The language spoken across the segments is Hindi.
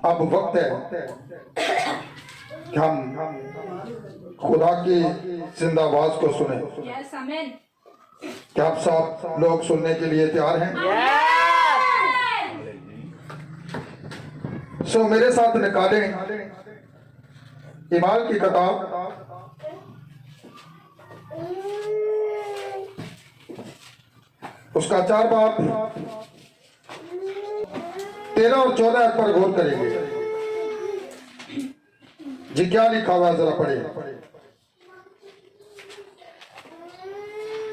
अब वक्त है कि हम खुदा की जिंदा आवाज को सुने। यस आमीन। क्या आप सब लोग सुनने के लिए तैयार हैं? सो मेरे साथ निकालें ईमाल की किताब उसका 4 बाब 13 और 14 पर गौर करेंगे। जी क्या लिखा हुआ जरा पढ़े।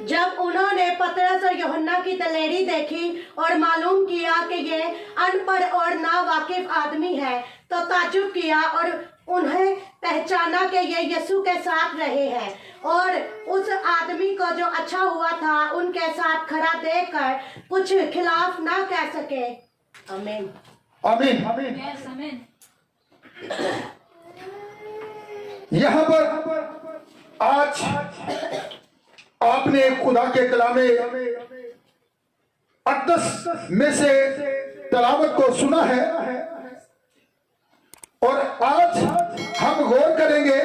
जब उन्होंने पतरस और यूहन्ना की दलेरी देखी और मालूम किया कि ये अनपढ़ और नावाकिफ आदमी है तो ताज्जुब किया और उन्हें पहचाना कि ये यीशु के साथ रहे हैं, और उस आदमी को जो अच्छा हुआ था उनके साथ खड़ा देखकर कुछ खिलाफ ना कह सके। आमीन आमीन। यस आमीन। यहाँ पर आज आपने खुदा के कलामे अक़दस में से तलावत को सुना है, और आज हम गौर करेंगे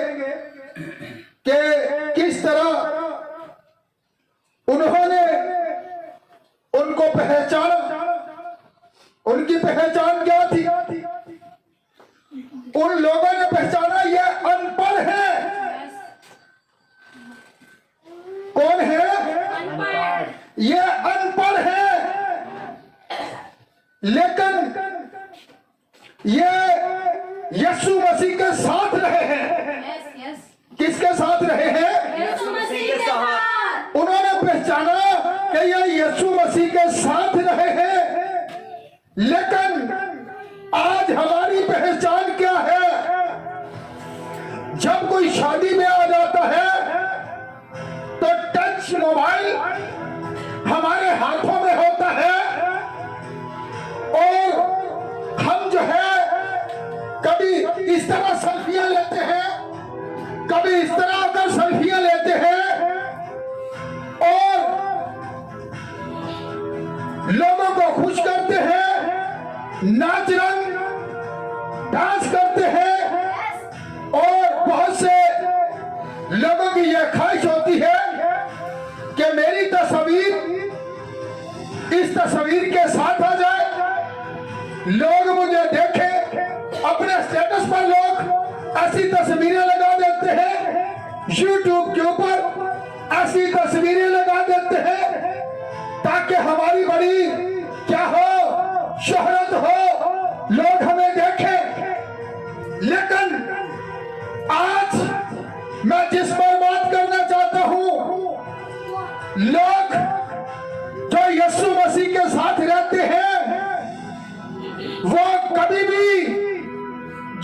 कि किस तरह उन्होंने उनको पहचाना। उनकी पहचान क्या थी? उन लोगों ने पहचाना ये अनपढ़ है। कौन है? ये अनपढ़ है, लेकिन ये यीशु मसीह के साथ रहे हैं। किसके साथ रहे हैं? यीशु मसीह के साथ। उन्होंने पहचाना कि ये यीशु मसीह के साथ रहे हैं, लेकिन आज हमारी पहचान क्या है? जब कोई शादी में आ जाता है तो टच मोबाइल हमारे हाथों में होता है, और हम जो है कभी इस तरह सेल्फियां लेते हैं, कभी इस तरह आकर सेल्फियां लेते हैं, और लोगों को खुश करते हैं, नाच रंग डांस करते हैं, और बहुत से लोगों की यह ख्वाहिश होती है कि मेरी तस्वीर इस तस्वीर के साथ आ जाए, लोग मुझे देखें। अपने स्टेटस पर लोग ऐसी तस्वीरें लगा देते हैं, यूट्यूब के ऊपर ऐसी तस्वीरें लगा देते हैं ताकि हमारी बड़ी क्या हो, शोहरत हो, लोग हमें देखें। लेकिन आज मैं जिस पर बात करना चाहता हूं, लोग जो यीशु मसीह के साथ रहते हैं वो कभी भी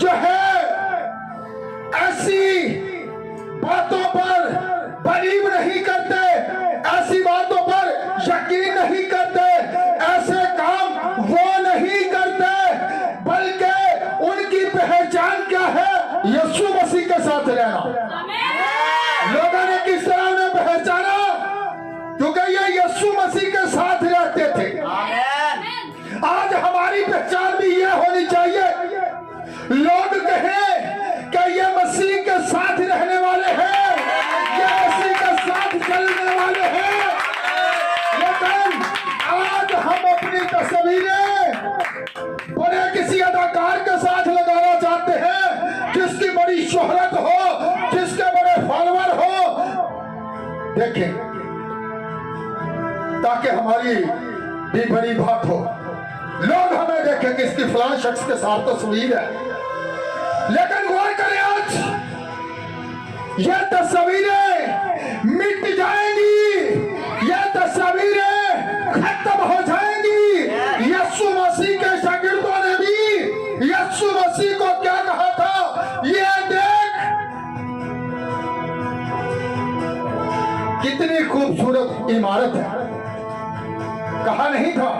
जो है ऐसी बातों पर बिलीव नहीं करते, ऐसी बातों पर यकीन नहीं करते, ऐसे काम वो नहीं करते, बल्कि उनकी पहचान क्या है? यीशु मसीह के साथ रहना। लोगों ने किस तरह उन्हें पहचाना? क्योंकि ये यीशु मसीह के साथ रहते थे। आज हमारी पहचान भी ये होनी चाहिए, लोग कहें कि ये मसीह के साथ रहने वाले हैं, ये मसीह के साथ चलने वाले हैं, लेकिन आज हम अपनी तस्वीरें बड़े किसी अदाकार के साथ लगाना चाहते हैं, जिसकी बड़ी शोहरत हो, जिसके बड़े फॉलोअर हो। देखें, ताकि हमारी भी बड़ी बात हो, लोग हमें देखें कि इसकी फलां शख्स के साथ तस्वीर है। लेकिन गौर करें, आज ये तस्वीरें मिट जाएंगी, ये तस्वीरें खत्म हो जाएंगी। यीशु मसीह के शागिर्दों ने भी यीशु मसीह को क्या कहा था? ये देख कितनी खूबसूरत इमारत है, कहा नहीं था,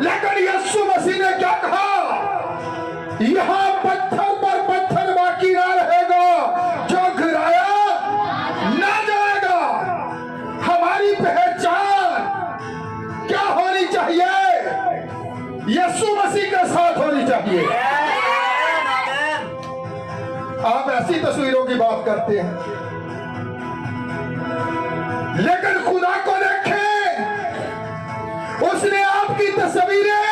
लेकिन यीशु मसीह ने क्या कहा? यहां पत्थर पर पत्थर बाकी ना रहेगा, जो गिराया ना जाएगा। हमारी पहचान क्या होनी चाहिए? यीशु मसीह के साथ होनी चाहिए। आप ऐसी तस्वीरों की बात करते हैं, लेकिन खुदा को देखें, उसने आपकी तस्वीरें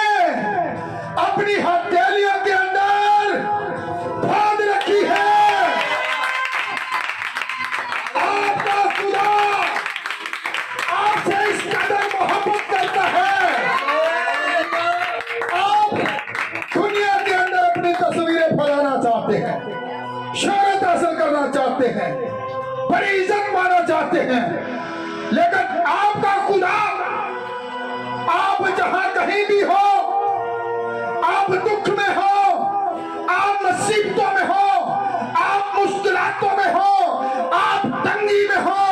अपनी हथेलियों के अंदर बांध रखी है। आपका खुदा आपसे इस कदर मोहब्बत करता है, आप दुनिया के अंदर अपनी तस्वीरें फैलाना चाहते हैं, शोहरत हासिल करना चाहते हैं, बड़ी इज्जत पाना चाहते हैं, लेकिन आपका खुदा आप जहां कहीं भी हो, आप दुख में हो, आप मुसीबतों में हो, आप मुश्किलातों में हो, आप तंगी में हो,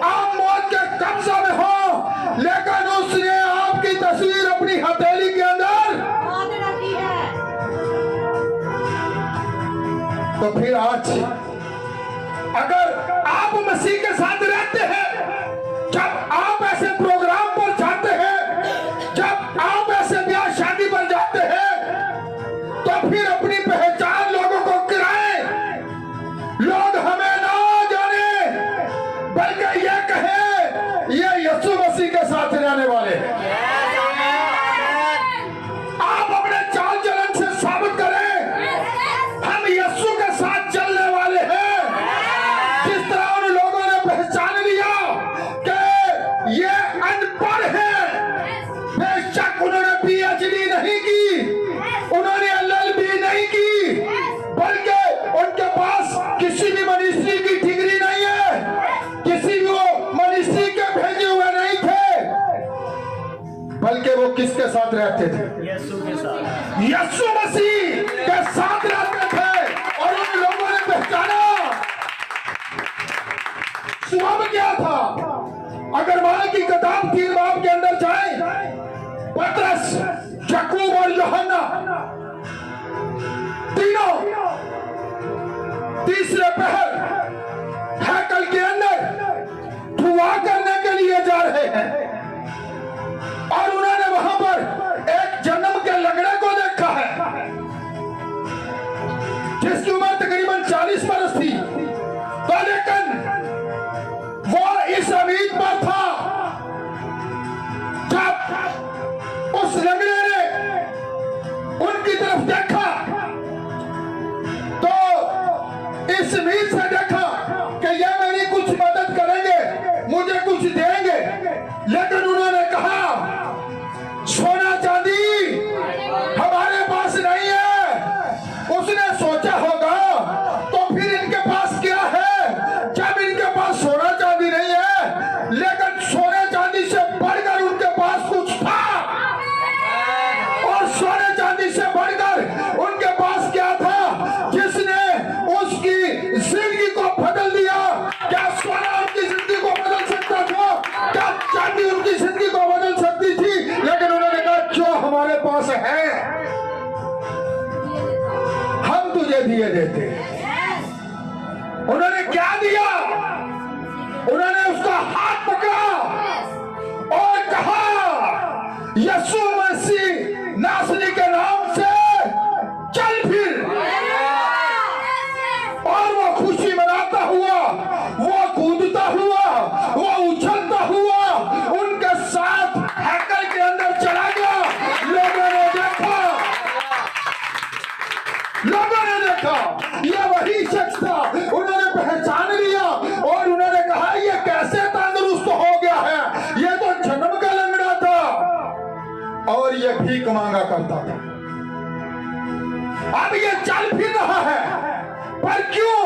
आप मौत के कब्जा में हो, लेकिन उसने आपकी तस्वीर अपनी हथेली के अंदर बांध रखी है। तो फिर आज अगर आप मसीह के साथ रहते हैं, जब आप ऐसे प्रोग्राम पर जाते हैं, जब आप ऐसे ब्याह शादी पर जाते हैं, तो फिर अपनी पहचान लोगों को कराएं, लोग हमें ना जाने, बल्कि ये कहें ये यीशु मसीह के साथ रहने वाले हैं। आप अपने चाल चलन से साबित करें हम यीशु के साथ चलने वाले हैं। जिस तरह उन लोगों ने पहचान लिया कि ये अनपढ़ है, बेशक उन्होंने पीएचडी नहीं की, उन्होंने एलएलबी नहीं की, बल्कि उनके पास किसी भी मिनिस्ट्री की डिग्री नहीं है, किसी भी वो मिनिस्ट्री के भेजे हुए नहीं थे, बल्कि वो किसके साथ रहते थे? यीशु के साथ। यीशु मसीह के साथ रहते थे। और उन लोगों ने पहचाना स्वभाव क्या था। अगर वहां की किताब 3 बाब के अंदर जाए, पतरस, याकूब और यूहन्ना तीनों तीसरे पहर हैकल के अंदर दुआ करने के लिए जा रहे हैं, और उन्होंने वहां पर एक जन्म के लंगड़े को देखा है, जिसकी उम्र तकरीबन 40 बरस थी। तो लेकिन वो इस उम्मीद पर था, जब उस लंगड़े ने उनकी तरफ देखा तो इस उम्मीद से देखा कि ये मेरी कुछ मदद करेंगे, मुझे कुछ देंगे, लेकिन उन्होंने कहा सोना चांदी हमारे पास नहीं है। उसने सोचा होगा तो फिर इनके पास क्या है, जब इनके पास सोना चांदी नहीं है, लेकिन सोने चांदी से बढ़कर उनके पास कुछ था, और सोने चांदी से बढ़कर उनके पास क्या था जिसने उसकी जिंदगी को बदल दिया। क्या सोना उनकी जिंदगी को बदल सकता था? क्या चांदी उनकी जिंदगी को बदल सकती थी? लेकिन उन्होंने कहा जो हमारे पास है हम तुझे दिए देते। उन्होंने क्या दिया? उन्होंने उसका हाथ पकड़ा और कहा यीशु मसीह नासरी के नाम से चल फिर। और वो खुशी मनाता हुआ, वो कूदता हुआ, वो उछलता हुआ उनके साथ हैकल के अंदर चला गया। लोगों ने देखा ये वही शख्स था। उन्होंने पहचान लिया और उन्होंने कहा ये कैसे तंदुरुस्त हो गया है, ये तो जन्म का लंगड़ा था और ये भीख मांगा करता था, अब ये चल फिर रहा है। पर क्यों?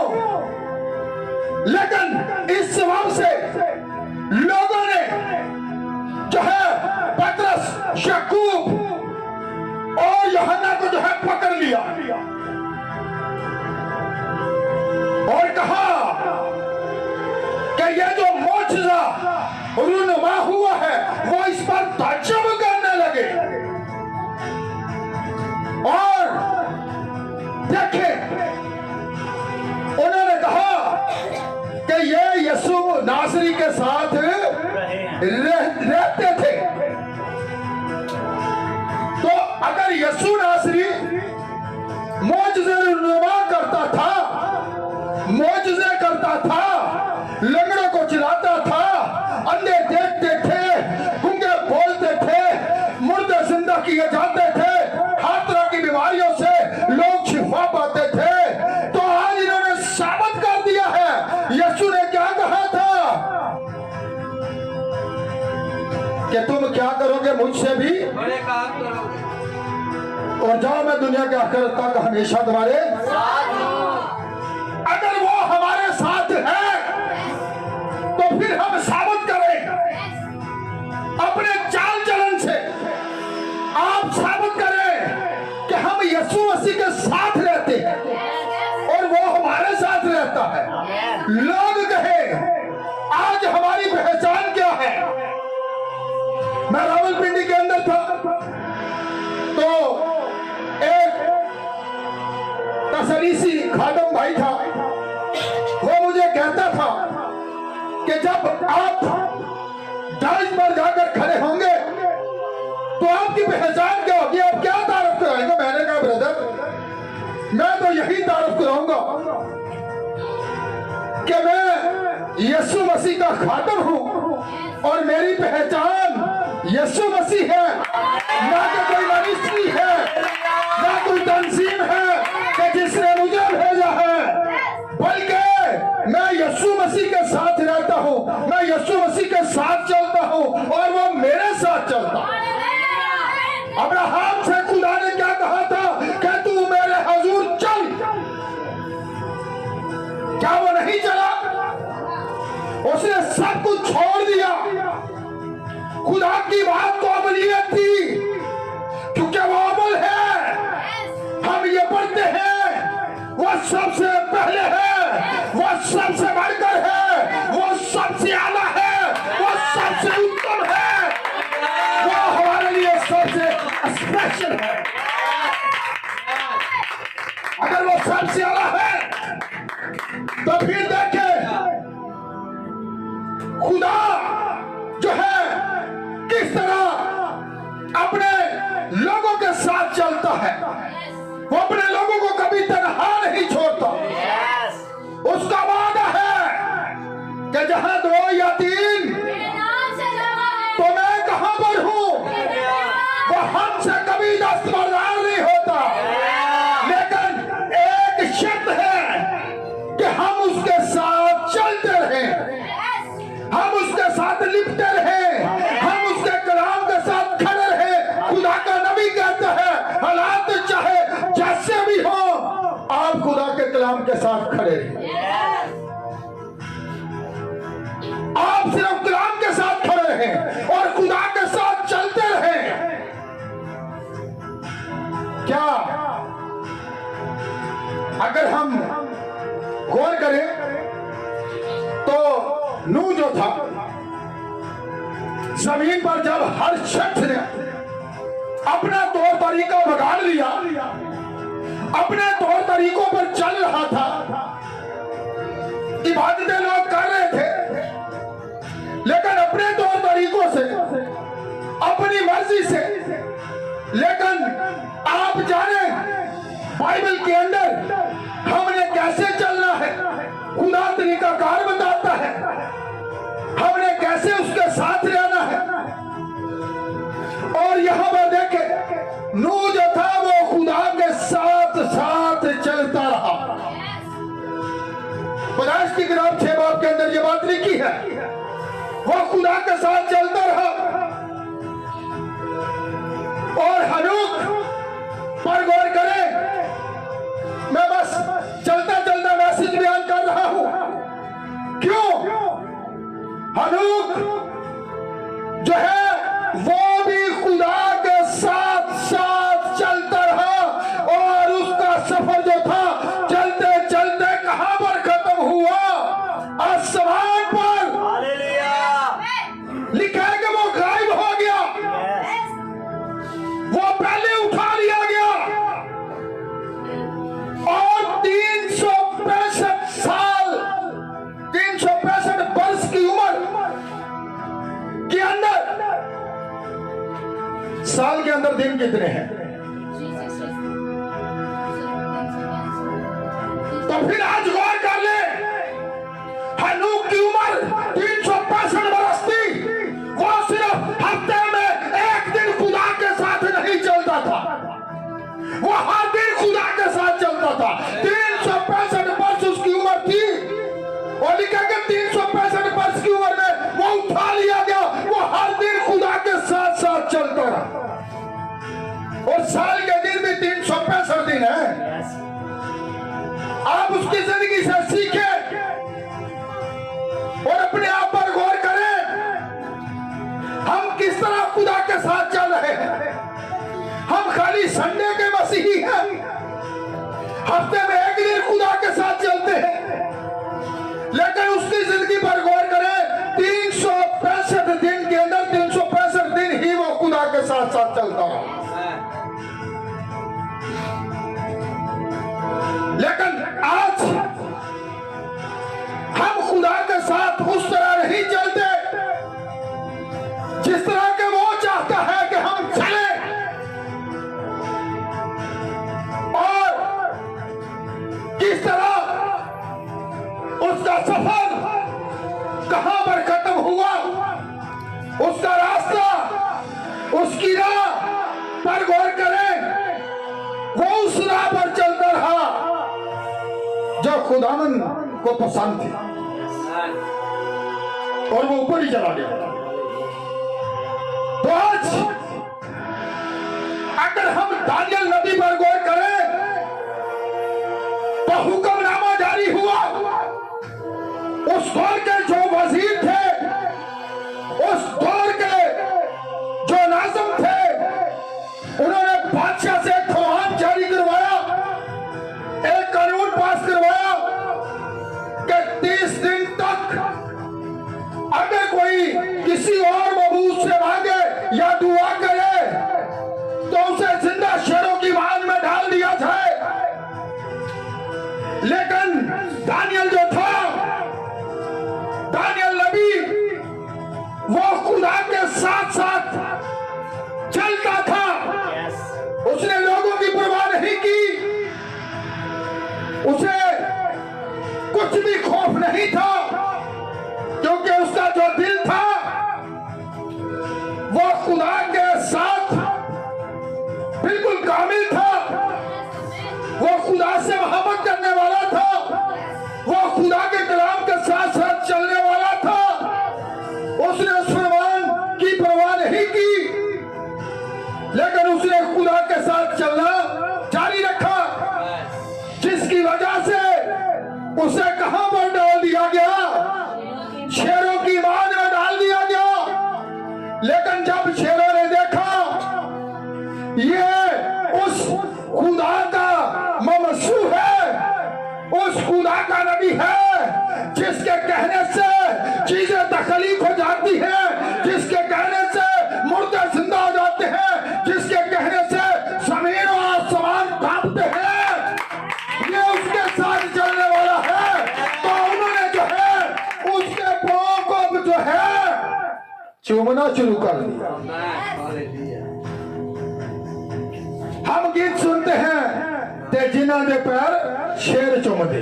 लेकिन इस सबब से लोगों ने जो है पतरस, याकूब और यूहन्ना को जो है पकड़ लिया और कहा कि ये जो मौजज़ा रूनुमा हुआ है वो इस पर ताज्जुब करने लगे। और देखें, उन्होंने कहा कि ये यीशु नासरी के साथ रहते थे। तो अगर यीशु नासरी मौजज़े रूनुमा करता था था, लंगड़ों को चिल्लाता था, अंधे देखते थे, गूंगे बोलते थे, मुर्दे जिंदा किए जाते थे, हर तरह की बीमारियों से लोग शिफा पाते थे। तो आज इन्होंने साबित कर दिया है यीशु ने क्या कहा था कि तुम क्या करोगे मुझसे भी बड़े काम करोगे। और जाओ मैं दुनिया के आखिरत तक हमेशा तुम्हारे साथ हो। अगर वो हमारे साथ है तो फिर हम साबित करें अपने चाल चलन से, आप साबित करें कि हम यीशु मसीह के साथ रहते हैं और वो हमारे साथ रहता है। लोग कहे आज हमारी पहचान क्या है। मैं रावलपिंडी के अंदर था तो एक तसलीसी खादम भाई था, वो मुझे कहता था कि जब आप दाज पर जाकर खड़े होंगे तो आपकी पहचान क्या होगी, आप क्या तारीफ कराएंगे। मैंने कहा ब्रदर मैं तो यही तारीफ कराऊंगा कि मैं यीशु मसीह का खादम हूं और मेरी पहचान यीशु मसीह है, ना कि कोई मिनिस्ट्री है, ना कोई तंजीम है कि जिसने मुझे भेजा है, बल्कि मैं यीशु मसीह के साथ रहता हूं, मैं यीशु मसीह के साथ चलता हूं और वो मेरे साथ चलता है। अब्राहम से खुदा ने क्या कहा था कि तू मेरे हजूर चल, क्या वो नहीं चला? उसने सब कुछ छोड़ दिया। खुदा की बात को अमलियत थी, क्योंकि वो अमल है। हम ये पढ़ते हैं वो सबसे पहले है, वो सबसे बढ़कर है, वो सबसे आला है, वो सबसे उत्तम है, वो हमारे लिए सबसे स्पेशल है। अगर वो सबसे आला है तो फिर देखें खुदा जो है किस तरह अपने लोगों के साथ चलता है। वो अपने लोगों को कभी तन्हा नहीं छोड़ता। उसका वादा है कि जहां 2 या 3 तो मैं कहां पर हूं। वो हमसे कभी दस्तबरदार नहीं होता, लेकिन एक शर्त है कि हम उसके साथ चलते रहें, हम उसके साथ लिपटे रहें, हम उसके कलाम के साथ खड़े रहें। खुदा का नबी कहता है हालात चाहे जैसे भी हो आप खुदा के कलाम के साथ खड़े रहें। आप सिर्फ कलाम के साथ खड़े रहें और खुदा के साथ चलते रहें। क्या अगर हम गौर करें तो नूह जो था, जमीन पर जब हर शख्स ने अपना तौर तरीका बिगाड़ लिया, अपने तौर तरीकों पर चल रहा था, इबादतें लोग कर रहे थे, लेकिन अपने तौर तरीकों से, अपनी मर्जी से। लेकिन आप जाने बाइबल के अंदर हमने कैसे चलना है, खुदा तरीकाकार बताता है, हमने कैसे उसके साथ रहना है। और यहां पर देखे नूह जो था वो खुदा के साथ साथ चलता रहा। पैदाइश की किताब 6 बाब के अंदर ये बात लिखी है, वो खुदा के साथ चलता रहा। और हनूक पर गौर करें, मैं बस चलता चलता मैसेज बयान कर रहा हूं। क्यों? हनूक जो है वो भी खुदा के साथ साथ चलता रहा और उसका सफर जो था चलते चलते कहां पर खत्म हुआ? आसमान पर। लिखा है कि वो गायब हो गया, वो पहले उठा लिया गया और 365 साल 365 वर्ष की उम्र के अंदर, साल के अंदर दिन कितने हैं? तो फिर आज गौर कर ले वो हर दिन खुदा के साथ चलता था। 365 वर्ष उसकी उम्र थी और लिखा कि 365 वर्ष की उम्र में वो उठा लिया गया। वो हर दिन खुदा के साथ साथ चलता रहा और साल के दिन भी 365 दिन है। आप उसकी जिंदगी से सीखें और अपने आप पर गौर करें, हम किस तरह खुदा के साथ चल रहे हैं। हम खाली संडे के मसीही हैं, हफ्ते में एक दिन खुदा के साथ चलते हैं, लेकिन उसकी जिंदगी पर गौर करें। 365 दिन के अंदर 365 दिन ही वो खुदा के साथ साथ चलता रहा। लेकिन आज हम खुदा के साथ उस तरह नहीं चलते जिस तरह के वो चाहता है कि हम चलें, और किस तरह उसका सफर कहां पर खत्म हुआ, उसका रास्ता, उसकी राह पर गौर करें। वो उस राह पर चलता रहा जो खुदावन को पसंद थी और वो ऊपर ही चला गया। तो आज अगर हम दानियल नबी पर गौर करें तो हुक्मनामा जारी हुआ। उस दौर के जो वजीर थे, उस दौर के जो नाज़िम थे, उन्होंने बादशाह से एक फरमान जारी करवाया, एक कानून पास करवाया कि 30 दिन तक अगर कोई किसी और मबूद से मांगे या दुआ करे तो उसे जिंदा शेरों की मान में डाल दिया जाए। लेकिन दानियल जो था, दानियल नबी, वो खुदा के साथ साथ चलता था। उसने लोगों की परवाह नहीं की, उसे कुछ भी खौफ नहीं था, क्योंकि उसका जो दिल था वो खुदा के साथ बिल्कुल कामिल था। वो खुदा से मोहब्बत करने वाला था, वो खुदा के कलाम के साथ साथ चलने वाला था। उसने उस फरमान की परवाह नहीं की, लेकिन उसने खुदा के साथ चलना जारी रखा, जिसकी वजह से उसे कहां पर डाल दिया गया? शेरों की मान में डाल दिया गया। लेकिन जब शेरों ने देखा ये उस खुदा का ममसू है, उस खुदा का नबी है जिसके कहने से चीजें तख्लीक हो जाती हैं, जिसके कहने से मुर्दे जिंदा हो जाते हैं, जिसके कहने से जमीन और आसमान कांपते हैं, ये उसके साथ चलने वाला है। तो उन्होंने जो है उसके पांव को जो है चूमना शुरू कर दिया। हम गीत सुनते हैं ते जिन्हां दे पैर शेर चुमदे।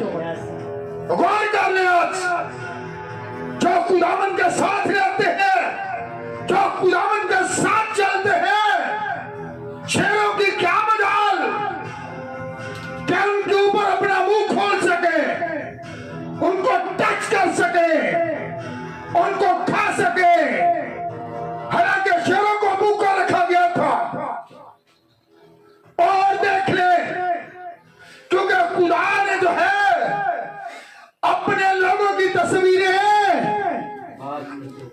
गौर कर ले, आज जो खुदावन के साथ रहते हैं, जो खुदावन के साथ चलते हैं, शेरों की क्या मजाल क्या उनके ऊपर अपना मुंह खोल सके, उनको टच कर सके, उनको खा सके। हालांकि शेरों को भूखा रखा गया था। और देख ले, क्योंकि खुदा ने जो है अपने लोगों की तस्वीरें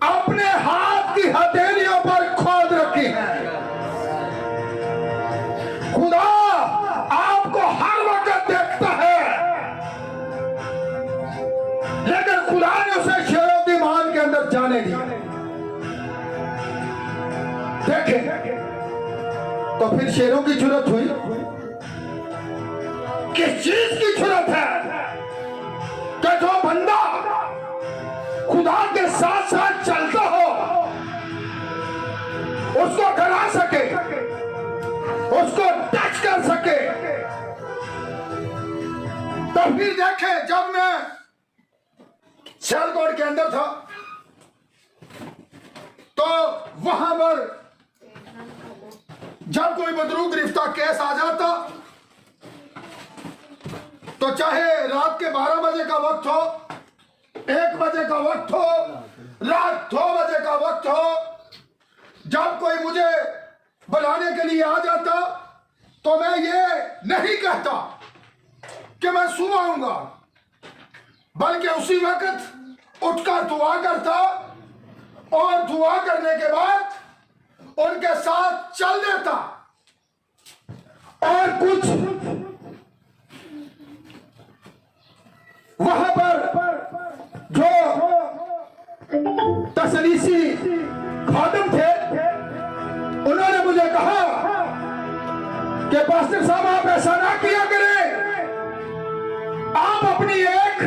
अपने हाथ की हथेलियों पर खोद रखी है। खुदा आपको हर वक्त देखता है, लेकिन खुदा ने उसे शेरों की मान के अंदर जाने दिया। देखें तो फिर शेरों की जरूरत हुई, किस चीज की जरूरत है कि जो बंदा खुदा के साथ साथ चलता हो उसको डरा सके, उसको टच कर सके। तो फिर देखें, जब मैं सियालकोट के अंदर था तो वहां पर जब कोई बदरू गिरफ्तार केस आ जाता तो चाहे रात के 12 बजे का वक्त हो, 1 बजे का वक्त हो, रात 2 बजे का वक्त हो, जब कोई मुझे बुलाने के लिए आ जाता तो मैं ये नहीं कहता कि मैं सुबह आऊंगा, बल्कि उसी वक्त उठकर दुआ करता और दुआ करने के बाद उनके साथ चल देता। और कुछ वहां पर जो तसलीसी खादिम थे उन्होंने मुझे कहा कि पास्टर साहब आप ऐसा ना किया करें, आप अपनी एक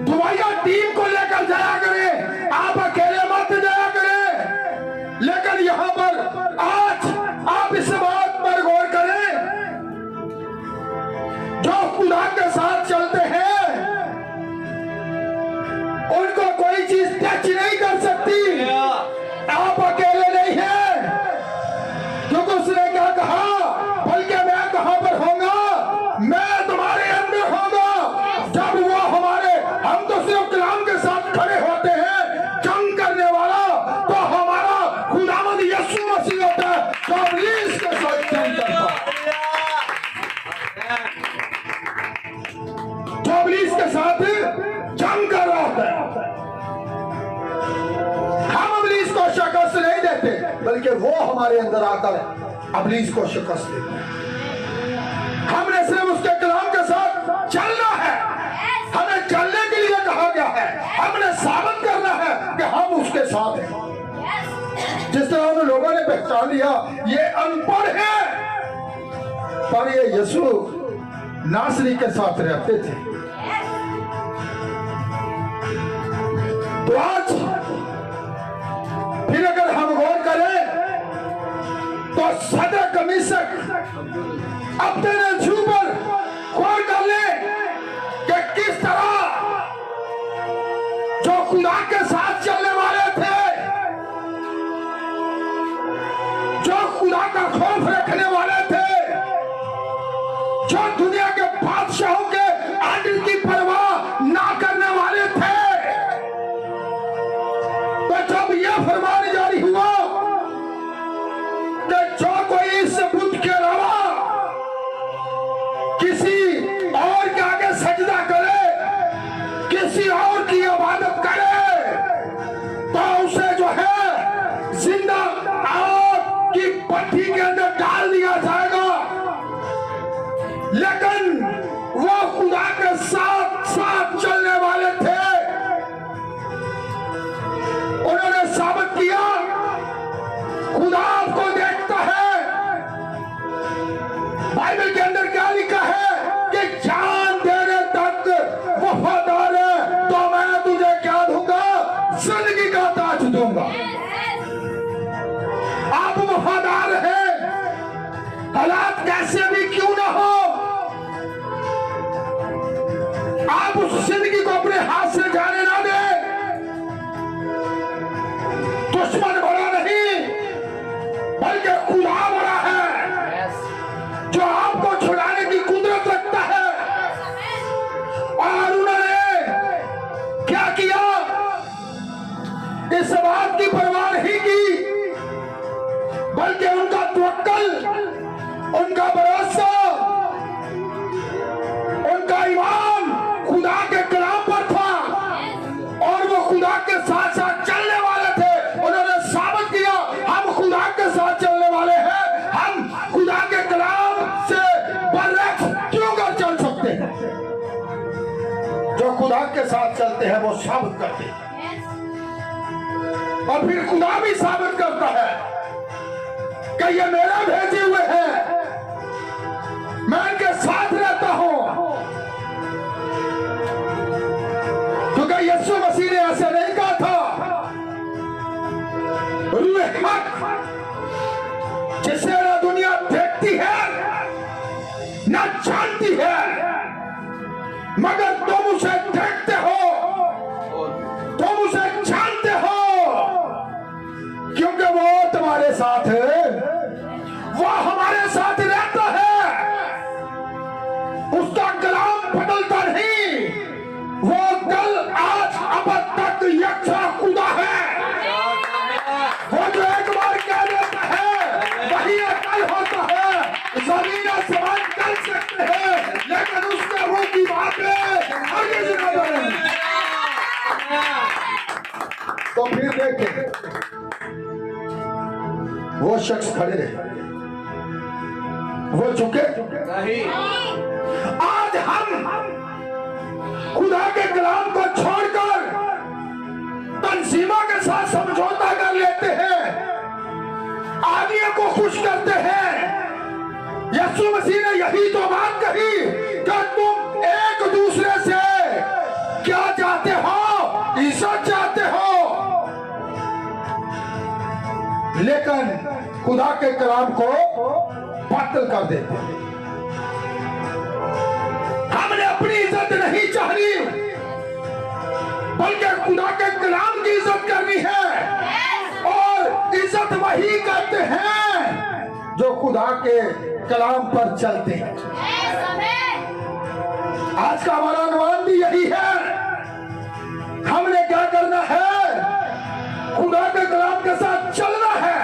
दुआया टीम को लेकर जाया करें, आप अकेले मत जाया करें। लेकिन यहां पर आज आप इस बात पर गौर करें, जो खुदा के साथ चलते हैं उनको कोई चीज टच नहीं कर सकती। आप अकेले नहीं हैं, क्योंकि उसने क्या कहा, बल्कि मैं कहां पर होगा, मैं तुम्हारे अंदर होगा। जब वो हमारे, हम तो सिर्फ कलाम के साथ खड़े होते हैं, जंग करने वाला तो हमारा खुदावंद यीशु मसीह होता है, जो इब्लीस के साथ जंग करता है, जो इब्लीस के साथ जंग कर रहा होता है। हम इब्लीस को शिकस्त नहीं देते, बल्कि वो हमारे अंदर आकर इब्लीस को शिकस्त देते हैं। हमने सिर्फ उसके कलाम के साथ चलना है, हमें चलने के लिए कहा गया है, हमने साबित करना है कि हम उसके साथ हैं। जिस तरह उन लोगों ने पहचान लिया ये अनपढ़ है, पर ये यीशु नासरी के साथ रहते थे। तो आज फिर अगर हम गौर करें तो सदर कमीशक अपने जू पर गौर कर ले कि किस तरह जो खुदा के साथ चलने वाले थे, जो खुदा का खौफ रखने वाले थे, जो दुनिया के बादशाहों के आदर की परवाह ना करने वाले थे, तो जब यह फरमान जारी हुआ कि जो कोई इस बुत के अलावा किसी और के आगे सजदा करे, किसी और की इबादत करे, तो उसे जो है जिंदा आग की भट्टी के अंदर डाल दिया जाएगा। लेकिन वो खुदा के साथ साथ चलने वाले थे, उन्होंने साबित किया खुदा आपको देखता है। बाइबल के अंदर क्या लिखा है कि जान देने तक वफादार है तो मैं तुझे क्या दूंगा, जिंदगी का ताज दूंगा। आप वफादार हैं, हालात कैसे भी क्यों ना हो, आप उस जिंदगी को अपने हाथ से जाने ना दें। दुश्मन बड़ा नहीं, बल्कि खुदा बड़ा है, जो आपको छुड़ाने की कुदरत रखता है। और उन्होंने क्या किया, इस बात की परवाह नहीं की, बल्कि उनका तवक्कल, उनका भरोसा, उनका ईमान खुदा के कलाम पर था, और वो खुदा के साथ साथ चलने वाले थे। उन्होंने साबित किया हम खुदा के साथ चलने वाले हैं, हम खुदा के कलाम से बर्रख क्यों कर चल सकते हैं। जो खुदा के साथ चलते हैं वो साबित करते हैं, और फिर खुदा भी साबित करता है कि ये मेरा भेजे हुए हैं, मैं इनके साथ रहता हूं। क्योंकि यीशु मसीह ने ऐसे नहीं कहा था, रूह हक जिसे ना दुनिया देखती है ना जानती है, मगर तुम उसे देखते हो, तुम उसे जानते हो, क्योंकि वो तुम्हारे साथ साथ रहता है उसका कलाम बदलता नहीं, वो कल आज अब तक यकसा खुदा है। वो जो एक बार कह देता है वही अकल होता है। जमीन आसमान कर सकते हैं लेकिन उसके रूह की बातें आगे ना बढ़े। तो फिर देखें वो शख्स खड़े रहे, वो झुके। नहीं। आज हम खुदा के कलाम को छोड़कर तंजीमों के साथ समझौता कर लेते हैं, आदमियों को खुश करते हैं। यीशु मसीह ने यही तो बात कही कि तुम एक दूसरे से क्या चाहते हो, इज्जत चाहते हो, लेकिन खुदा के कलाम को बातिल कर देते हैं। हमने अपनी इज्जत नहीं चाहनी बल्कि खुदा के कलाम की इज्जत करनी है, और इज्जत वही करते हैं जो खुदा के कलाम पर चलते हैं। आज का हमारा अनुमान भी यही है। हमने क्या करना है? खुदा के कलाम के साथ चलना है।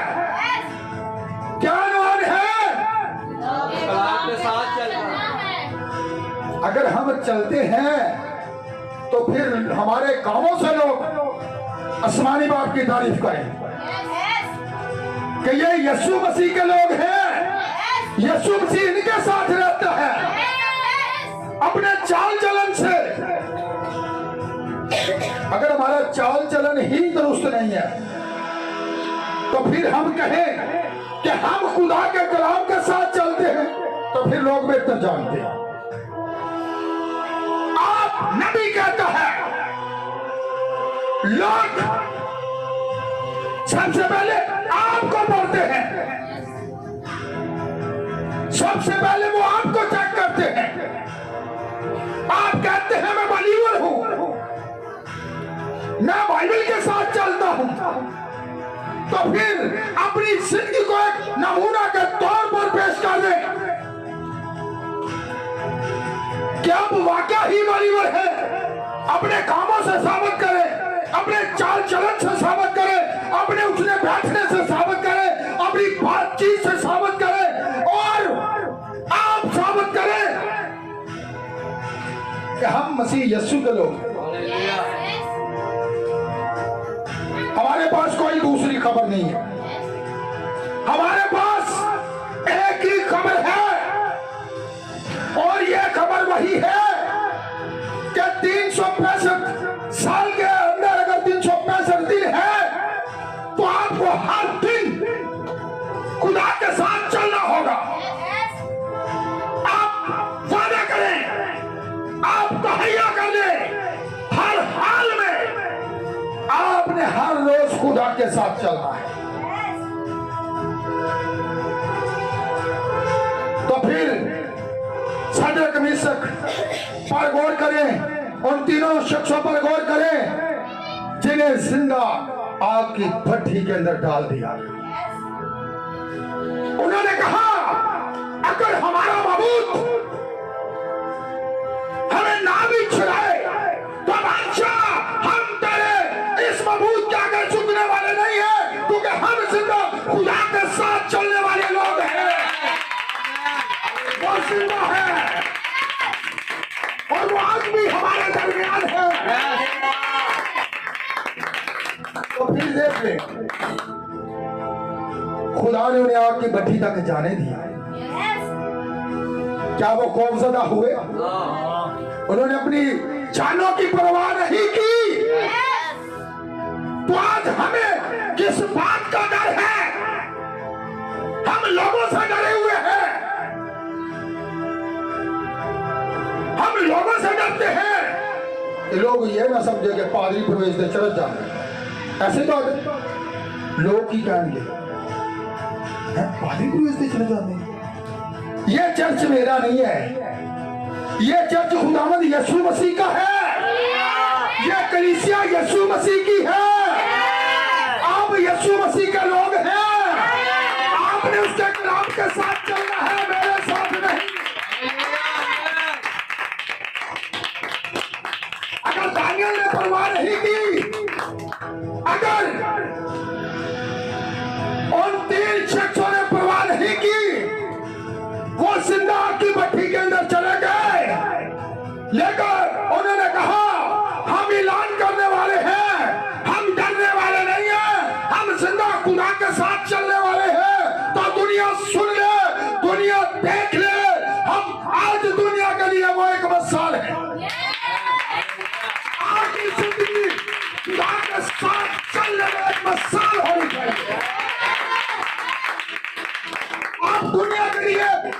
क्या अनुमान है? कलाम के साथ चलना। अगर हम चलते हैं तो फिर हमारे कामों से लोग आसमानी बाप की तारीफ करें कि ये यीशु मसीह के लोग हैं, यीशु मसीह इनके साथ रहता है। अपने चाल चलन से अगर हमारा चाल चलन ही दुरुस्त नहीं है तो फिर हम कहें कि हम खुदा के कलाम के साथ चलते हैं, तो फिर लोग बेहतर जानते हैं। आप नबी कहता है, लोग सबसे पहले आपको पढ़ते हैं, सबसे पहले वो आपको चेक करते हैं। आप कहते हैं मैं बलीवर हूं, मैं बाइबल के साथ चलता हूं, तो फिर अपनी जिंदगी को एक नमूना के तौर पर पेश कर दें। क्या आप वाकई ही बलीवर है? अपने कामों से साबित करें, अपने चाल चलन से साबित करें, अपने उठने बैठने से साबित करें, अपनी बातचीत से साबित करें, और आप साबित करें कि हम मसीह यीशु के लोग हैं। हमारे पास कोई दूसरी खबर नहीं है, हमारे पास एक ही खबर है, और यह खबर वही है कि 365 साल के अंदर अगर 365 दिन है तो आपको हर दिन खुदा के साथ चलना होगा। आप वादा करें, आप तहैया कर लें, हर हाल में आपने हर रोज खुदा के साथ चलना है। तो फिर सदरक मिशक पर गौर करें, उन तीनों शख्सों पर गौर करें जिन्हें जिंदा आग की भट्टी के अंदर डाल दिया। उन्होंने कहा अगर हमारा माबूद हमें ना भी छुड़ाए तो बादशाह हम तेरे इस माबूद के आगे झुकने वाले नहीं है, क्योंकि हम जिंदा खुदा के साथ चलने वाले लोग हैं। वो जिंदा है और वो आज भी हमारे दरमियान है। तो फिर देख ले, खुदा ने उन्हें आग की भट्टी तक जाने दिया। क्या वो खौफजदा हुए? उन्होंने अपनी जानों की परवाह नहीं की। तो आज हमें किस बात का डर है? हम लोगों से डरे हुए हैं, हम लोगों से डरते हैं कि लोग ये ना समझे कि पादरी प्रवेश दे चढ़ जाए। ऐसे तो लोग की कहेंगे पादरी प्रवेश दे चढ़ जाते। ये चर्च मेरा नहीं है, ये चर्च खुदावंद यीशु मसीह का है, ये कलीसिया यीशु मसीह की है। आप यीशु मसीह के लोग हैं, आपने उसके कलाम के साथ चलना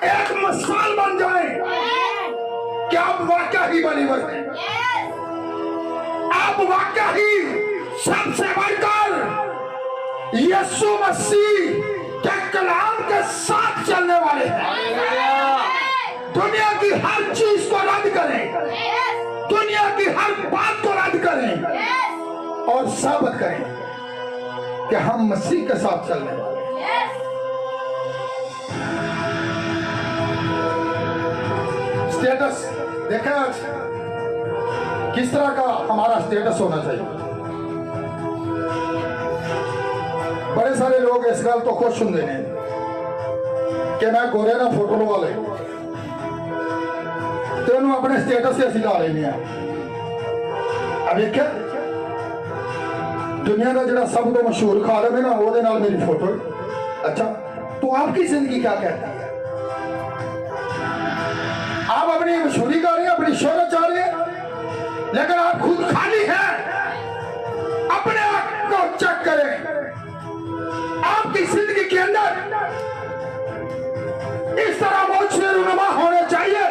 एक मिसाल बन जाए कि आप वाकई ही बलीवर हैं, आप वाकई सबसे बढ़कर यीशु मसीह के कलाम के साथ चलने वाले हैं। दुनिया की हर चीज को रद्द करें, दुनिया की हर बात को रद्द करें और साबित करें कि हम मसीह के साथ चलने वाले हैं। स्टेटस देखें आज किस तरह का हमारा स्टेटस होना चाहिए। बड़े सारे लोग इस गल तो खुश होंगे ने कि मैं गोरे ना फोटो लवा ले तो उन्होंने अपने स्टेटस से ला लेने अब एक दुनिया का जो सब तो मशहूर खालम है ना वो मेरी फोटो। अच्छा तो आपकी जिंदगी क्या कहती है? आप अपनी मशहूरी कर रहे हैं, अपनी शोहरत चाह रहे हैं, लेकिन आप खुद खाली हैं। अपने आप को चेक करें, आपकी जिंदगी के अंदर इस तरह बहुत से रुनुमा होने चाहिए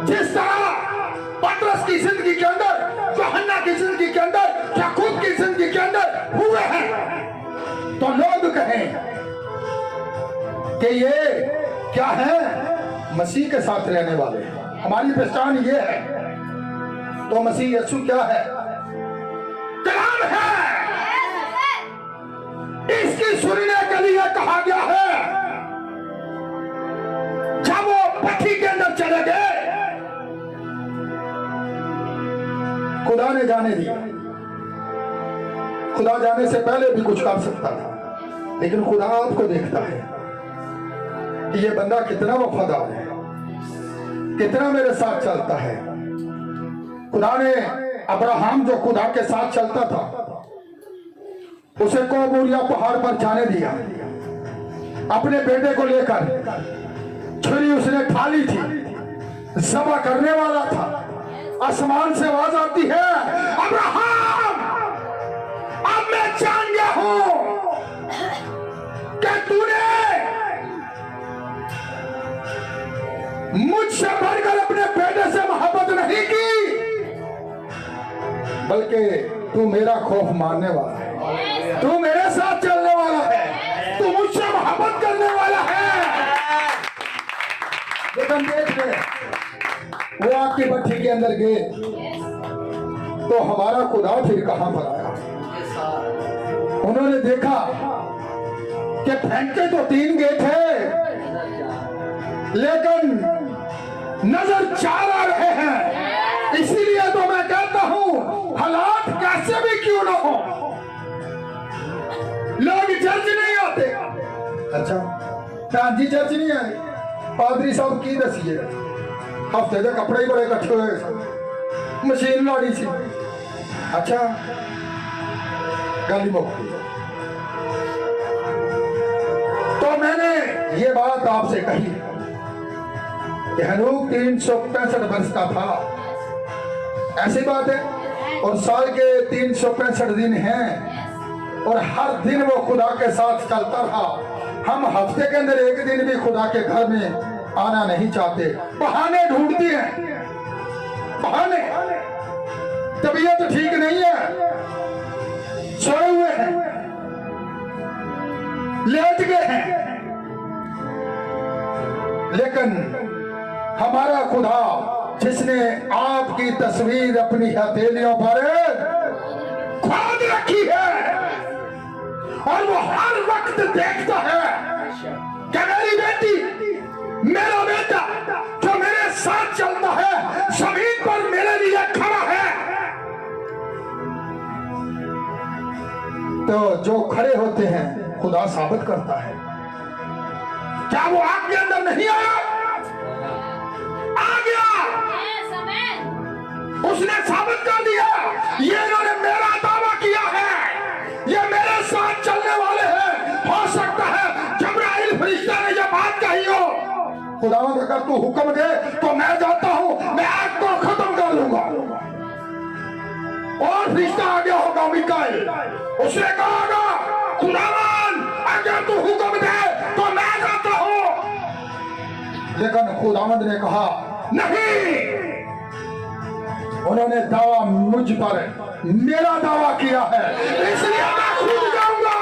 जिस तरह पतरस की जिंदगी के अंदर, यूहन्ना की जिंदगी के अंदर, याकूब की जिंदगी के अंदर हुए हैं। तो लोग कहें कि ये क्या है? मसीह के साथ रहने वाले। हमारी पहचान ये है। तो मसीह यीशु क्या है? कलाम है। इसकी सुनने के लिए कहा गया है। जब वो भट्ठी के अंदर चले गए, खुदा ने जाने दिया। खुदा जाने से पहले भी कुछ कर सकता था, लेकिन खुदा आपको देखता है कि ये बंदा कितना वफादार है, कितना मेरे साथ चलता है। खुदा ने अब्राहम जो खुदा के साथ चलता था उसे कोबूरिया पहाड़ पर जाने दिया। अपने बेटे को लेकर छुरी उसने ठाली थी, ज़बह करने वाला था। आसमान से आवाज आती है, अब्राहम अब मैं जान गया हूं कि तूने मुझसे बढ़कर अपने बेटे से मोहब्बत नहीं की, बल्कि तू मेरा खौफ मानने वाला है, तू मेरे साथ चलने वाला है, तू मुझसे मोहब्बत करने वाला है। लेकिन देख ले, वो आपकी भट्ठी के अंदर गए तो हमारा खुदा फिर कहां पर आया? उन्होंने देखा कि फेंके तो 3 गए थे, लेकिन नजर 4 आ रहे हैं। इसीलिए तो मैं कहता हूं, हालात कैसे भी क्यों ना हो, लोग चर्च नहीं आते। अच्छा भैन जी चर्च नहीं आए, पादरी साहब की दसिए, हफ्ते के कपड़े ही बड़े इकट्ठे हुए, मशीन लाड़ी सी। अच्छा गल मुक्ति। तो मैंने ये बात आपसे कही कि हनूक 365 वर्ष का था, ऐसी बात है, और साल के 365 दिन हैं, और हर दिन वो खुदा के साथ चलता रहा। हम हफ्ते के अंदर एक दिन भी खुदा के घर में आना नहीं चाहते, बहाने ढूंढती हैं, बहाने। तबीयत ठीक नहीं है, सोए हुए हैं, लेट गए हैं, लेकिन हमारा खुदा जिसने आपकी तस्वीर अपनी हथेलियों पर खोद रखी है, और वो हर वक्त देखता है कि मेरी बेटी, मेरा बेटा जो मेरे साथ चलता है, जमीन पर मेरे लिए खड़ा है। तो जो खड़े होते हैं खुदा साबित करता है। क्या वो आपके अंदर नहीं आया? आ गया, उसने साबित कर दिया, ये इन्होंने मेरा दावा किया है, ये मेरे साथ चलने वाले हैं। हो सकता है जब्राइल फरिश्ता ने ये बात कही हो, खुदावंद अगर तू हुक्म दे तो मैं जाता हूं, मैं आग को खत्म कर लूंगा। और फरिश्ता आ गया होगा मिकाईल, उसने कहा खुदावंद अगर तू हुक्म दे तो मैं जाता हूं, खुदावंद ने कहा नहीं, उन्होंने दावा मुझ पर मेरा दावा किया है, इसलिए मैं खुद जाऊंगा।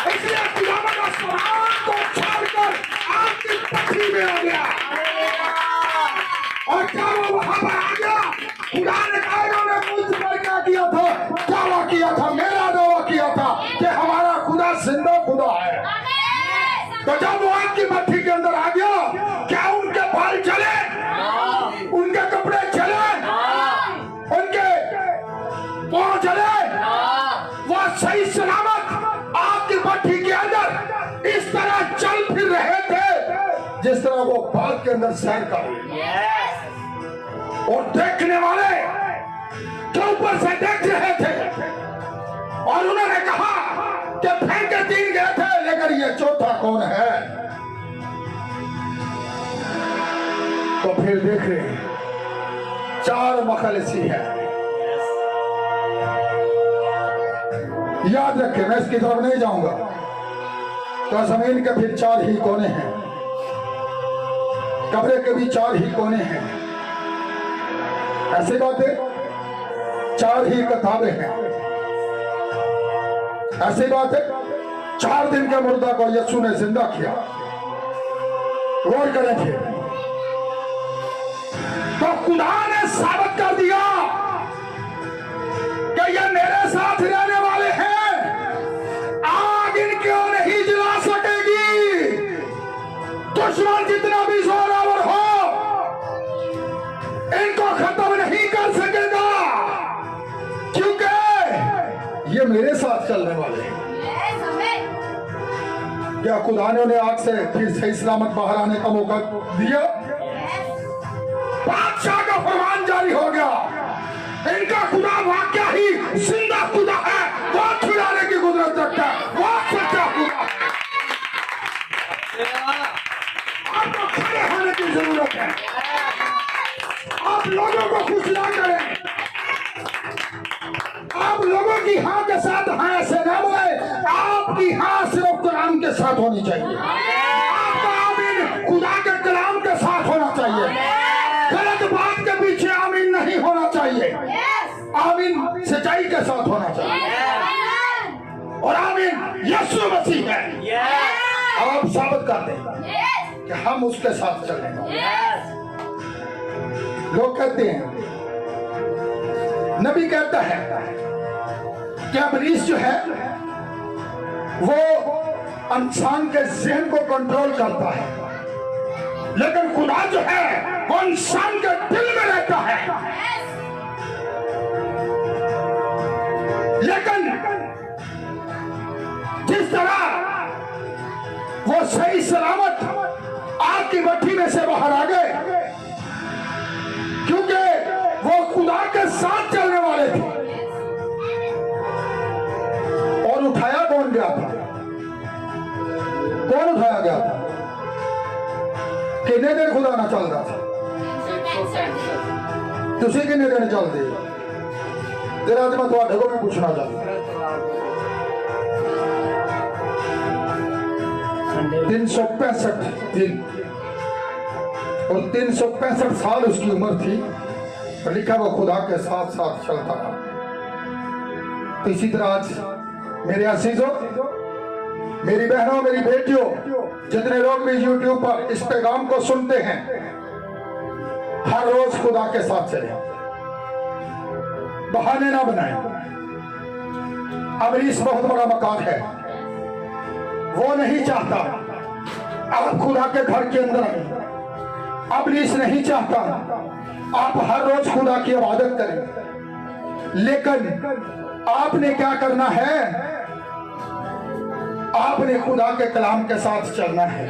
इसलिए खुदावंद आसमान को छोड़कर आपकी पृथ्वी में आ गया। और क्या वो वहां पर आ गया? खुदा ने कहा उन्होंने मुझ पर क्या किया था? दावा किया था, मेरा दावा किया था कि हमारा खुदा जिंदा खुदा है। तो जब वो आपकी भट्टी के अंदर आ गया, क्या उनके बाल चले? उनके कपड़े चले? उनके पांव चले? वो सही सलामत आपकी भट्टी के अंदर इस तरह चल फिर रहे थे जिस तरह वो बाग के अंदर सैर कर रहे। और देखने वाले जो ऊपर से देख रहे थे और उन्होंने कहा कि फेंके 3 गए थे, लेकिन ये चौथा कौन है? तो फिर देख रहे 4 मखलसी है। याद रखें, मैं इसकी तरफ नहीं जाऊंगा। तो जमीन के फिर 4 ही कोने हैं, कमरे के भी 4 ही कोने हैं। ऐसी बातें 4 ही किताबें हैं। ऐसी बात है 4 दिन के मुर्दा को यीशु ने जिंदा किया। गौर करें फिर, तो खुदा ने साबित कर दिया कि ये मेरे साथ रहने वाले हैं, आग इनको नहीं जला सकेगी। दुश्मन जितना भी जोरावर हो इनको खत्म नहीं कर सकेगा, क्योंकि ये मेरे साथ चलने वाले हैं। क्या खुदा ने उन्हें आग से फिर सही सलामत बाहर आने का मौका दिया? बादशाह का फरमान जारी हो गया, इनका खुदा वाकया ही जिंदा खुदा है, बहुत छुड़ाने की कुदरत रखता है, बहुत सच्चा खुदा है। आपको खड़े होने की जरूरत है। आप लोगों को खुश ना करें, आप लोगों की हाँ के साथ हाँ ऐसे ना बोले, आपकी हाँ सिर्फ कलाम के साथ होनी चाहिए। आपका आमीन खुदा के कलाम के साथ होना चाहिए, गलत बात के पीछे आमीन नहीं होना चाहिए। आमीन सच्चाई के साथ होना चाहिए, और आमीन यीशु मसीह है। अब आप साबित कर दें कि हम उसके साथ चलेंगे। लोग कहते हैं, नबी कहता है कि इब्लीस जो है वो इंसान के जहन को कंट्रोल करता है, लेकिन खुदा जो है वो इंसान के दिल में रहता है। लेकिन जिस तरह वो सही सलामत आपकी भट्टी में से बाहर आ गए, क्योंकि वो खुदा के साथ चलने वाले थे। और उठाया कौन गया था? कौन उठाया गया था? कितने दिन खुदा ना चल रहा था? तुसी कितने दिन चलते? तेरा आज मैं थोड़े को भी पूछना चाहता। 365 दिन और 365 साल उसकी उम्र थी। लिखा वो खुदा के साथ साथ चलता था। तो इसी तरह आज मेरे अजीजों, मेरी बहनों, मेरी बेटियों, जितने लोग भी YouTube पर इस पैगाम को सुनते हैं, हर रोज खुदा के साथ चले, बहाने ना बनाएं। इब्लीस बहुत बड़ा मकान है, वो नहीं चाहता आप खुदा के घर के अंदर आए। इब्लीस नहीं चाहता आप हर रोज खुदा की इबादत करें, लेकिन आपने क्या करना है? आपने खुदा के कलाम के साथ चलना है।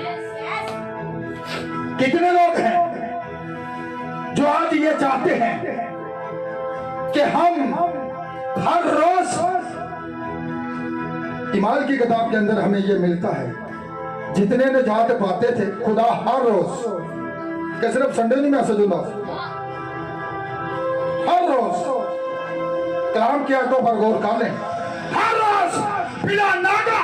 कितने लोग हैं जो आज ये चाहते हैं कि हम हर रोज, इमाल की किताब के अंदर हमें ये मिलता है, जितने निजात पाते थे खुदा हर रोज, क्या सिर्फ संडे नहीं मैसेज होता, हर रोज कलाम की आयतों पर गौर कर लें, हर रोज बिना नागा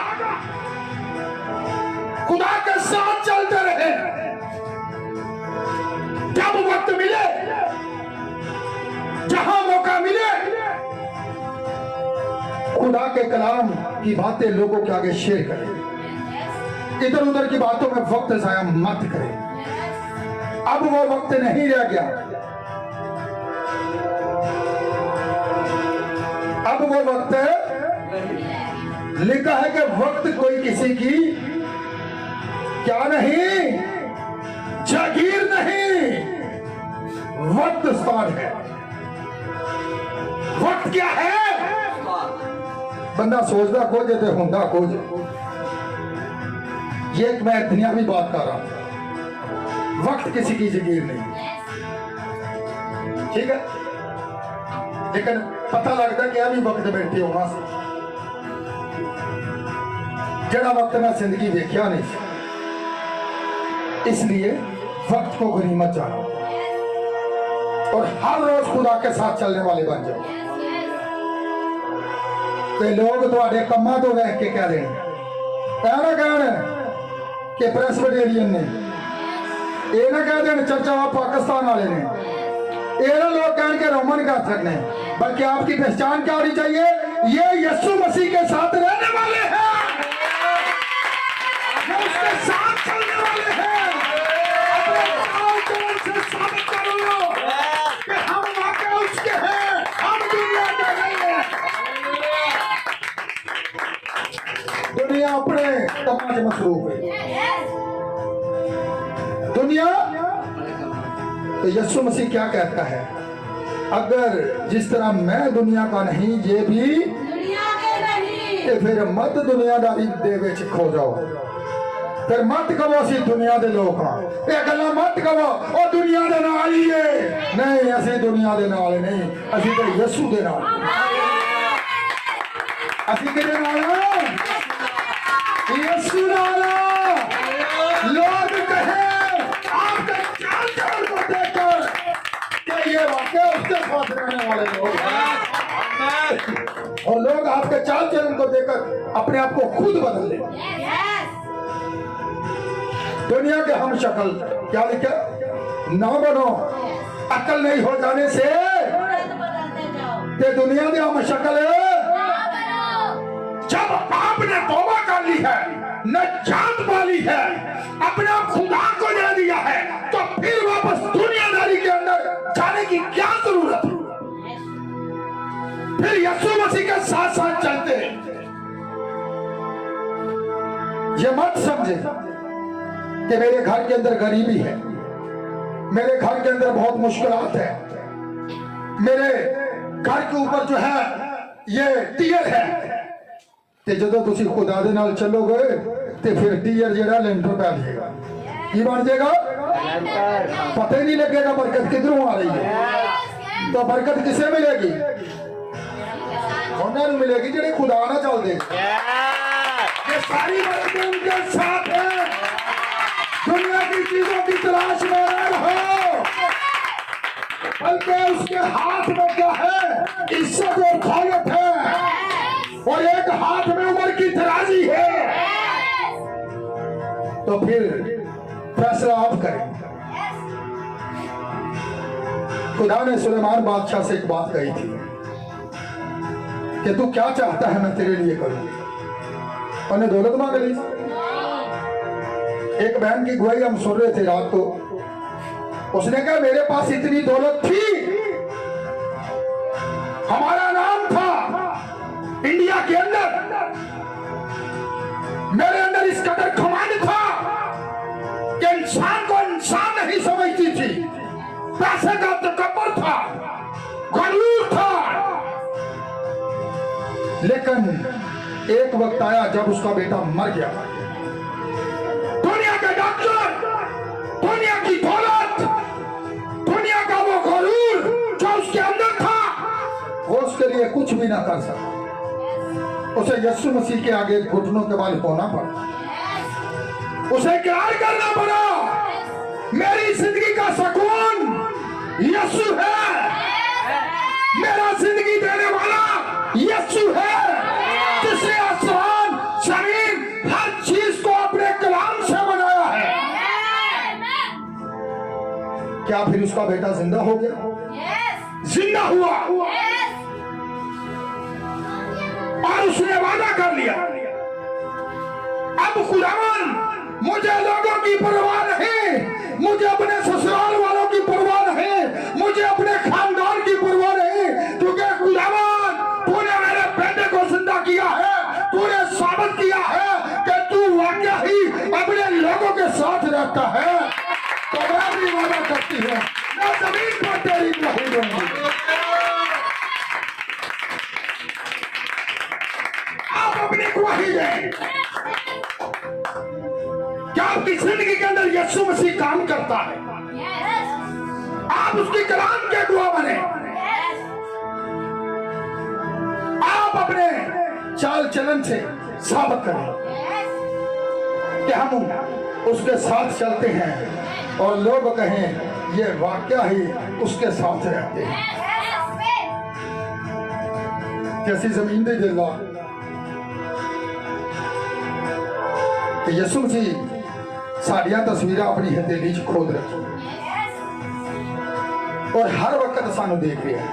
खुदा के साथ चलते रहे। के कलाम की बातें लोगों के आगे शेयर करें, इधर उधर की बातों में वक्त जाया मत करें। अब वो वक्त नहीं रह गया, अब वो वक्त लिखा है कि वक्त कोई किसी की क्या नहीं, जागीर नहीं, वक्त स्थान है। वक्त क्या है? बंदा सोचता कुछ ते होंदा कुछ। ये मैं दुनियावी बात कर रहा हूं, वक्त किसी की जागीर नहीं, ठीक है। लेकिन पता लगता कि अभी वक्त बैठे होना से जड़ा वक्त मैं जिंदगी देखा नहीं, इसलिए वक्त को गनीमत जानो और हर रोज खुदा के साथ चलने वाले बन जाओ। ते लोग तुम्हारे कम्मा तो वह के कह दें ना कहन कि प्रेसबिटेरियन ने, ये ना कह दें चर्चा पाकिस्तान वाले ने, ये ना लोग कह के रोमन कैथलिक ने, बल्कि आपकी पहचान क्या होनी चाहिए? ये यीशु मसीह के साथ रहने वाले हैं, उसके साथ चलने वाले हैं। अपने चाल-चलन से साबित करो कि हम वाकई उसके हैं, हम दुनिया के नहीं हैं। दुनिया अपने कामों में मसरूफ है, दुनिया। तो यीशु मसीह क्या कहता है? अगर जिस तरह मैं दुनिया का नहीं, ये भी दुनिया के नहीं, तो फिर मत दुनियादारी दे विच खो जाओ। फिर मत कहो असी दुनिया दे लोग हाँ, ये गल्लां मत कहो ओ दुनिया दे नाल ही है। नहीं, असी दुनिया दे नाल नहीं, असी तो यीशु दे नाल। असी किहदे नाल? यीशु नाल। लोग कहे आपके चाल चलन को देखकर कि ये वाकई उसके साथ रहने वाले लोग हैं, और लोग आपके चाल चलन को देखकर अपने आप को खुद बदल ले। दुनिया के हम शक्ल क्या लिखा? ना बनो, अकल नहीं हो जाने से ते दुनिया की हम शक्ल। जब आपने तौबा कर ली है, नजात पाली है, अपने आप खुदा को दे दिया है, तो फिर वापस दुनियादारी के अंदर जाने की क्या जरूरत है? फिर यीशु मसीह के साथ साथ चलते हैं। ये मत समझे कि मेरे घर के अंदर गरीबी है, मेरे घर के अंदर बहुत मुश्किलात है, मेरे घर के ऊपर जो है ये टीयर है। ते जदों तुसी खुदा दे नाल चलोगे ते फिर टीयर जेड़ा लेंटर पै जाएगा। की बन जाएगा? पता ही नहीं लगेगा बरकत किधरों आ रही है। तो बरकत किसे मिलेगी? उन्होंने मिलेगी जेड़े खुदा ना चलते। ये सारी बरकत उनके साथ है। दुनिया की चीजों की तलाश में रहो, बल्कि उसके हाथ में क्या है? इज्जत और दौलत है, और एक हाथ में उम्र की तराजी है। तो फिर फैसला आप करें। खुदा ने सुलेमान बादशाह से एक बात कही थी कि तू क्या चाहता है मैं तेरे लिए करूं। उन्हें दौलत मांग ली। एक बहन की गुआई हम सुन रहे थे रात को, उसने कहा मेरे पास इतनी दौलत थी, हमारा नाम था इंडिया के अंदर, मेरे अंदर इस कदर घमंड था कि इंसान को इंसान नहीं समझती थी, पैसे का तकब्बुर था, गरूर था। लेकिन एक वक्त आया जब उसका बेटा मर गया, दुनिया के डॉक्टर, दुनिया की दौलत, दुनिया का वो गरूर जो उसके अंदर था, वो उसके लिए कुछ भी ना कर सका। उसे यीशु मसीह के आगे घुटनों के बल होना पड़ा, उसे इकरार करना पड़ा मेरी जिंदगी का सुकून यीशु है, मेरा जिंदगी देने वाला यीशु है, जिसने आसमान जमीन हर चीज को अपने कलाम से बनाया है। क्या फिर उसका बेटा जिंदा हो गया? जिंदा हुआ, और उसने वादा कर लिया, अब खुदावन मुझे लोगों की परवाह नहीं, मुझे अपने ससुराल वालों की परवाह नहीं, मुझे अपने खानदान की परवाह नहीं, क्योंकि खुदावन तूने मेरे बेटे को जिंदा किया है, तूने साबित किया है कि तू वाकई ही अपने लोगों के साथ रहता है। तो मैं भी वादा करती हूँ, मैं जमीन पर तेरी गवाही दूंगी। आप अपनी गवाही दें क्या आपकी जिंदगी के अंदर यीशु मसीह काम करता है, आप उसकी कलाम के गवाह बने, आप अपने चाल चलन से साबित करें कि हम उसके साथ चलते हैं और लोग कहें ये वाकया ही उसके साथ रहते हैं। कैसी जमीन दे दिल्ला कि यीशु मसीह साड़ियां तस्वीर अपनी हथेली च खोद रखी और हर वक्त सानू देख रहे हैं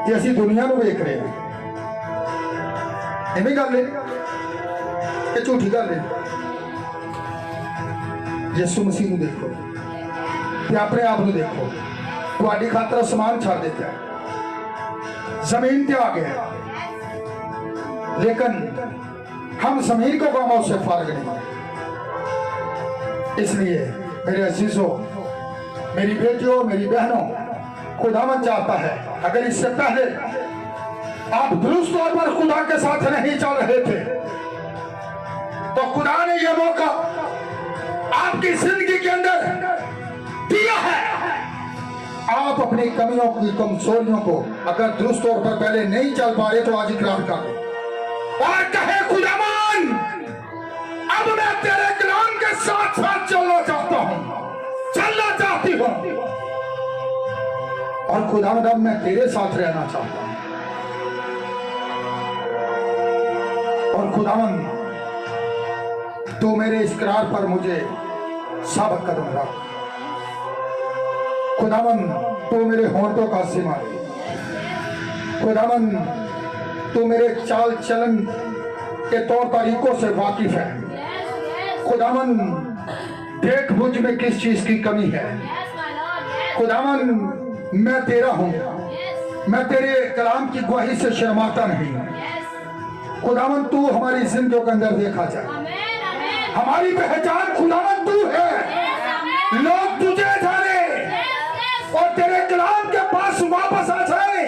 कि असी दुनिया नू वेख रहे हैं। इवें गल है कि झूठी गल है? यीशु मसीह नू देखो ते अपने आप नू देखो, तुहाडी खातर आसमान छड़ दिता है, जमीन ते आ गया, लेकिन हम जमीन को कामों से फारग नहीं। इसलिए मेरे अजीजों, मेरी बेटियों, मेरी बहनों, खुदावन चाहता है अगर इससे पहले आप दुरुस्त तौर पर खुदा के साथ नहीं चल रहे थे तो खुदा ने यह मौका आपकी जिंदगी के अंदर दिया है। आप अपनी कमियों की, कमजोरियों को अगर दुरुस्त तौर पर पहले नहीं चल पा रहे तो आज इकरार करो और कहे खुदावन अब मैं तेरे कलाम के साथ साथ चलना चाहता हूं, चलना चाहती हूं, और खुदावन अब मैं तेरे साथ रहना चाहता हूं। और खुदावन तू मेरे इस करार पर मुझे साबित कदम रख। खुदावन तू मेरे होंठों का सीमा दे। खुदावन तू मेरे चाल चलन के तौर तरीकों से वाकिफ है। खुदावन देख मुझ में किस चीज की कमी है। खुदावन मैं तेरा हूं, मैं तेरे कलाम की गवाही से शर्माता नहीं। खुदावन तू हमारी जिंदगियों के अंदर देखा जाए, हमारी पहचान खुदावन तू है। लोग तुझे जाने और तेरे कलाम के पास वापस आ जाए,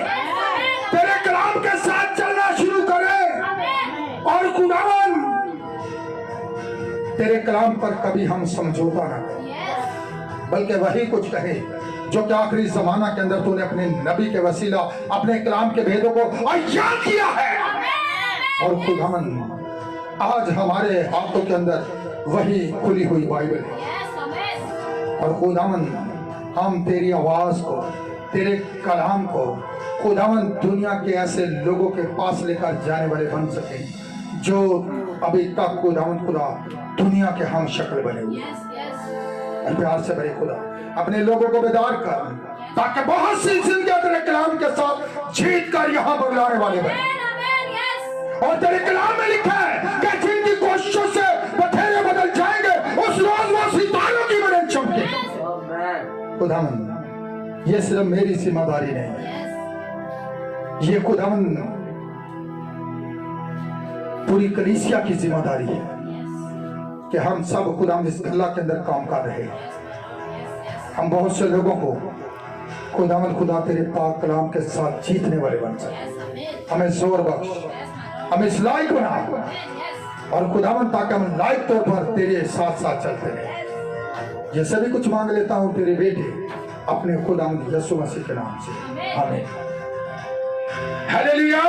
तेरे कलाम के साथ चलना शुरू करे और खुदावन तेरे कलाम पर कभी हम समझौता ना करें, बल्कि वही कुछ कहे जो कि आखिरी जमाना के अंदर तूने अपने नबी के वसीला अपने कलाम के भेदों को अय्यान किया है। और खुदावन आज हमारे हाथों के अंदर वही खुली हुई बाइबल है। और खुदावन हम तेरी आवाज को, तेरे कलाम को खुदावन दुनिया के ऐसे लोगों के पास लेकर जाने वाले बन सके जो अभी तक खुदावन खुदा दुनिया के हम शक्ल बने हुए। प्यार से बड़े खुदा अपने लोगों को बेदार कर ताकि बहुत सी जिंदगी तेरे कलाम के साथ जीत कर यहाँ पर लाने वाले बने। और तेरे कलाम में लिखा है कि जिनकी कोशिशों से बथेरे बदल जाएंगे उस रोज वो सितारों की बने चमके। खुदावन ये सिर्फ मेरी जिम्मेदारी नहीं है, ये खुदावन पूरी कलीसिया की जिम्मेदारी है कि हम सब खुदावन इस गल्ला के अंदर काम कर रहे हैं। हम बहुत से लोगों को खुदावन खुदा तेरे पाक कलाम के साथ जीतने वाले बन सके। हमें जोर बख्श, हमें इस लायक बना और खुदावन ताकि हम लायक तौर पर तेरे साथ साथ चलते रहे। ये सभी कुछ मांग लेता हूं तेरे बेटे अपने खुदावन यीशु मसीह के नाम से, आमीन। हालेलुया।